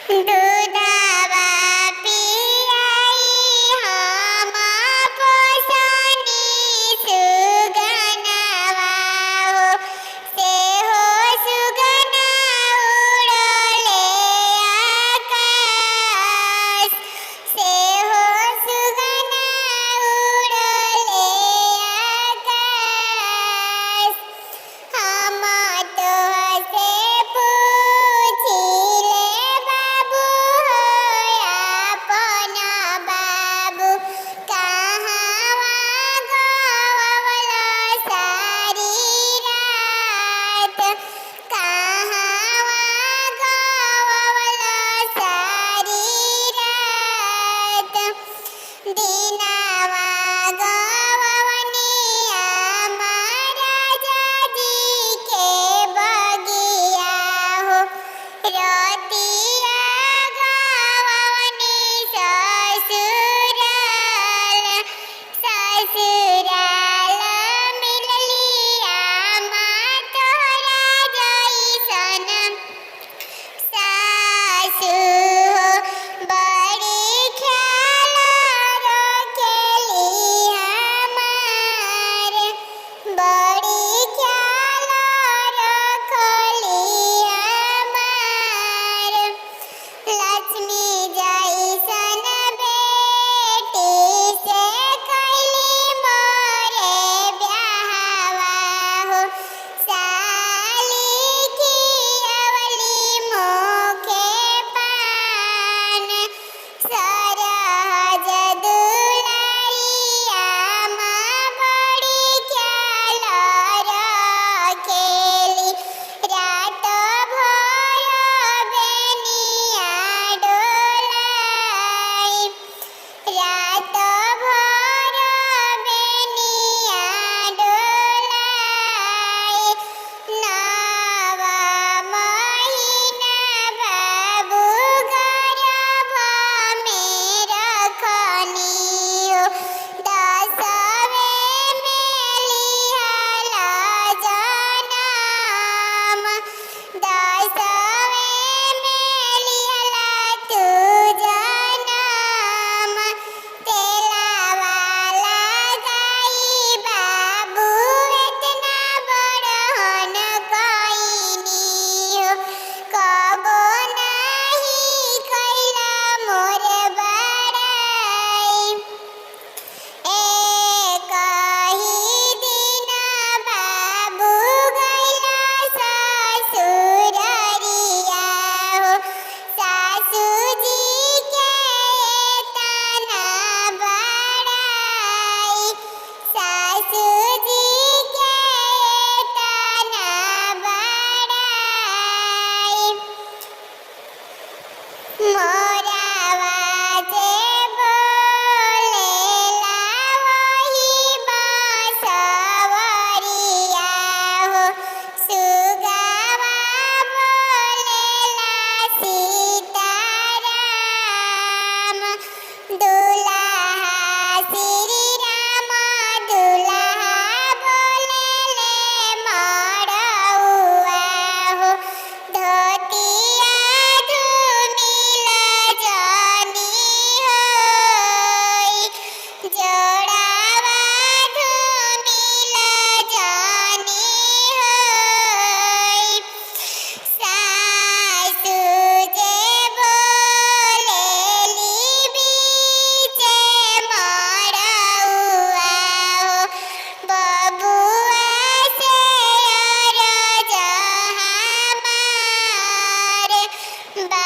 दूधवा पियाई हम पोसनी सुगनवा हो से हो सुगना उड़ले आकाश से हो सुगना उड़ले आकाश हम तो से पूछिले बाबू हो अपन बाबू कहवा गवला सारी रात कहवा गवला सारी रात दिनवा गवनिया महाराजा जी के बगिया हो रतिया गवनी ससुराल ससुराल मिललिया माँ तोरा जैसन सासु हो बड़ी ख्याल रखेली हमार बड़ी ख्याल रखली हमार लक्ष्मी जैसन बेटी से कैली मोरे ब्याहवा हो साली खियवली मोखे पान सरहज दुलारिया माँ बड़ी ख्याल रखेली रात भर बेनिया डोलाई रात भर बेनिया डोलाई नवा महीना बाबू गर्भ में रखनी हो दसवे में लिहला जनम दसवे में लिहला तू जनम तेलावा लगाई बाबू इतना बड़हन कइनी हो कबो नहीं कैला मोरे बड़ाई एक ही दिन बाबू गइला ससुररिया हो सासू जी के तना बड़ाई सासू जी के तना बड़ाई मोरावा जे बोलेला वही बांसवरिया हो सुगवा बोलेला सीताराम दुल्हा श्री राम दुल्हा बोलेले मड़उआ हो धोतिया धुमिल जानी होई जोड़ावा धुमिल जानी होई सासू जे बोलेली बीचे मड़उआ हो बबुआ से अरज हमार बा